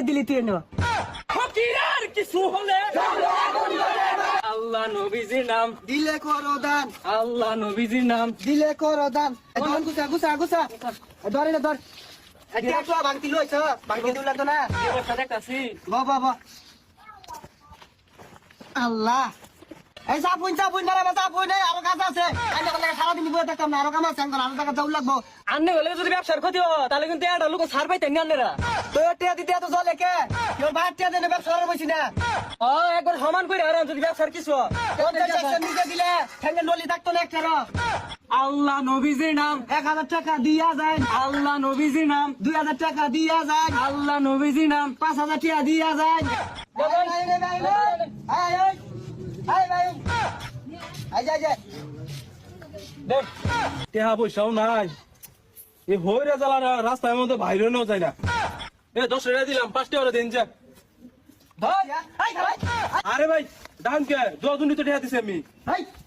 দিলি তুই না ফকিরের কিছু হলে আল্লাহ নবীজির নাম দিলে করো দান, আল্লাহ নবীজির নাম দিলে করো দান। ধর গুছা গুছা গুছা ধরে না ধর একটু ভাঙতি লইছ ভাঙতি দিল তো না দেখতাছি বাবা আল্লাহ এই সাপুন সাপুন না রে সাপুন নাই আরো কাজ আছে আইনা কলে সারা দিন বসে থাকতাম না আরো কাম আছে আঙ্গুল আরো টাকা যাও লাগবো আন্নে হলে যদি ব্যবসার ক্ষতি হয় তাহলে কিন্তু একটা লোক ছাড় পাইতেন না আন্নেরা তো টিয়া দিতে এত জলে কে কেউ ভাত টিয়া দেনে ব্যবসা করে বসি না ও একবার সমান করে আর যদি ব্যবসার কিছু হয়। 50 নিজে দিলে ঠেঙ্গে নলি থাকতো না একটা আল্লাহ নবীজির নাম 1000 টাকা দিয়া যায়, আল্লাহ নবীজির নাম 2000 টাকা দিয়া যায়, আল্লাহ নবীজির নাম 5000 টাকা দিয়া যায়। টেহা পয়সাও নাই এই হইরে জ্বালা রাস্তার মধ্যে বাইরে নেওয়া যায় না। 10 টাকা দিলাম 5 টাকা দিন যা। আরে ভাই দাম কে যতনি তো টেহা দিছি আমি।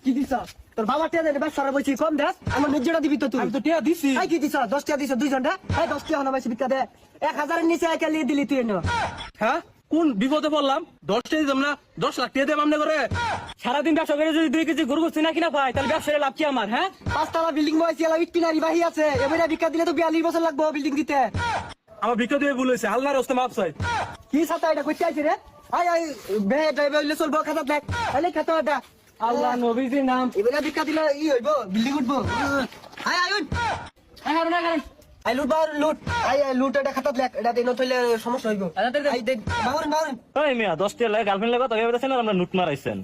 কি দিছ তোর বাবা টিয়া দেনে ব্যবসা করে বসি কম দেস আমার নিজটা দিবি তো তুই আমি তো টেহা দিছি। কি দিছ 10 টাকা দিছ 2 ঘন্টা 10 টাকা হনা বেশি বিকা দে 1000 এর নিচে একালি দিলি তুই না হ্যাঁ কোন বিপদে পড়লাম? 10 টাকা দিলাম না 10 লাখ টাকা দেব আমনে করে। সারাদিন ব্যবসা করে যদি 2 কেজি গরু চিনা কিনা পাই তাহলে ব্যবসায় লাভ কি আমার? হ্যাঁ 5 তলা বিল্ডিং বসি এলা ইট পিনারি বাহি আছে এবারে বিকা দিলে তো 42 বছর লাগবে বিল্ডিং দিতে আমার ভিক্ষা দিয়ে ভুল হয়েছে, আল্লাহর রাস্তা মাপ চাই। কি সাথে এটা কইতে আইছে রে আই বে ড্রাইভার হইলে চলবো খাতা দেখ তাহলে খাতা এটা আল্লাহ নবীজির নাম এবারে বিকা দিলে ই হইবো বিল্ডিং উঠবো আই উঠ আই লুট বাউর লুট আই লুট এটা খাতা দেখ এটা দিন তইলে সমস্যা হইবো আই দেখ বাউর বাউর ওই মিয়া 10 টাকা লাগে গার্লফ্রেন্ড লাগে তবে বলেছেন আর আমরা লুট মারাইছেন।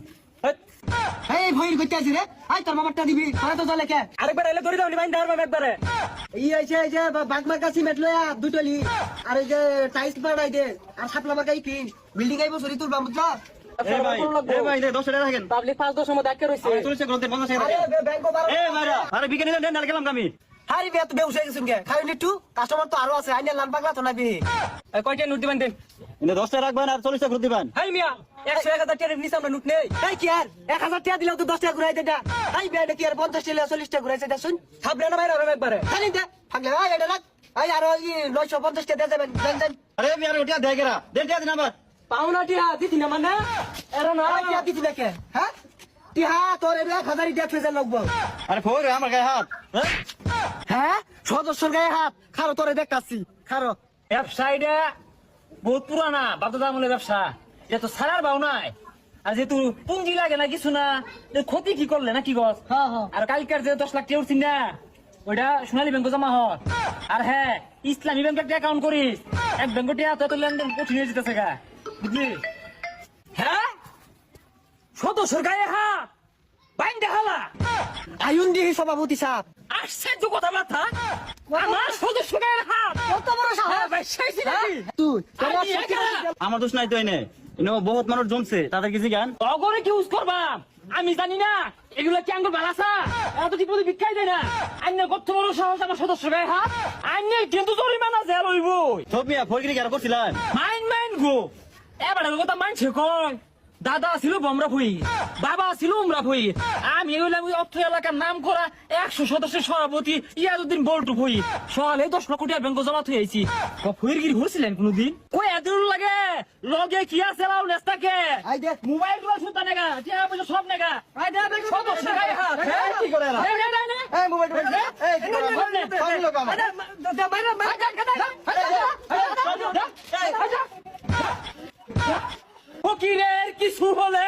এই ভইর কইতে আইছে রে আই তোর বাবারটা দিবি তোরা তো চলে কে আরেকবার এলে ধরে দাও নি বাইন ধারবা একবারে ই আইছে এই যে বাগমার কাছে মেটলয়া দুটলি আর এই যে টাইলস বানাই দে আর সাপলা মাকাই কি বিল্ডিং আইবো সরি তুলবা বুঝলা এই ভাই 10 টাকা রাখেন। পাবলিক 5-10 সময় দেখে রইছে চলেছে গ্রন্থে 50 টাকা আরে রাখেন। ব্যাংকো বার এই ভাইরা আরে বিকেলে দেন নাল গেলাম আমি। হারি বে তো বেউসে গেছুন গে খালি নিটু কাস্টমার তো আরো আছে আইনা লাল পাগলা তো নাবি কয়টা নোট দিবেন দেন ইনে 10 টাকা রাখবেন আর 40 টাকা ঘুরে দিবেন। হাই মিয়া 100-1000 টাকার নিচে আমরা নোট নেই এই কি আর 1000 টাকা দিলাম তো 10 টাকা ঘুরাই দে দা আই বে এটা কি আর 50 টাকা 40 টাকা ঘুরাইছে দা শুন থাবরে না বাইরে হবে একবারে খালি দে ভাগলে আই এটা রাখ আই আরো 950 টাকা দেবেন দেন দেন আরে মিয়া ওটা দেয় গেরা দেন টাকা দিন আবার। পাওনা টিয়া দিতি না মানে এরা না আই কি দিছি দেখে হ্যাঁ টিহা তোর 1000 টাকা ফেজা লাগবো আরে ফোর আমার গায়ে হাত। হ্যাঁ সদস্যর গায়ে হাত খারো তোরে দেখাচ্ছি খারো ব্যবসায়ীটা বহুত পুরানা বাপদাদা আমলের ব্যবসা এটা তো সারার বাউ নাই আর যেহেতু পুঁজি লাগে না কিছু না ক্ষতি কি করলে না কি গছ হ্যাঁ হ্যাঁ আর কালকার যে 10 লাখ টাকা উঠছি না ওইটা সোনালী ব্যাংকে জমা হয় আর হ্যাঁ ইসলামী ব্যাংকে একটা অ্যাকাউন্ট করিস এক ব্যাংকে তো লেনদেন কঠিন হয়ে যেতেছে গা বুঝলি হ্যাঁ সদস্যর গায়ে হাত বাইন দেখালা আয়ুন দিহি সভাপতি সাহেব আশ্চর্য কথাবার্তা আমার সদস্য গায়ে হাত কত বড় সাহস হ্যাঁ ভাই সেই নাকি তুই আমি একা। আমার দোষ নাই তো এনে ইনো বহুত মানুষ জমছে তাদের কিছু জ্ঞান। অগরে কি ইউজ করবা আমি জানি না এগুলা কি আঙ্গুল বালাসা এত ঠিক মতো বিক্কাই দেয় না আইনের কত বড় সাহস আমার সদস্য গায়ে হাত আইনের কিন্তু জরিমানা জেল হইব সব মিয়া ফকিরি কেন করছিলেন? মাইন গো এবারে কথা মানছে কয় দাদা ছিল বমরা ভুই বাবা ছিল উমরা ভুই আমি হইলাম ওই অত্র এলাকার নাম করা 100 সদস্যের সভাপতি ইয়াজউদ্দিন বল্টু ভুই সকালে 10 লক্ষ টাকা ব্যাংকে জমা থই আইছি ফুইরগিরি হইছিলেন কোনদিন কই এত লাগে লগে কি আছে লাউ নেস্তাকে আই দে মোবাইল গুলো সুতা নেগা টিয়া পয়সা সব নেগা আই দে সদস্য গায়ে হাত এই কি করে এরা? এই মোবাইল এই কি করে সব লোক আমার ফকিরের কিছু হলে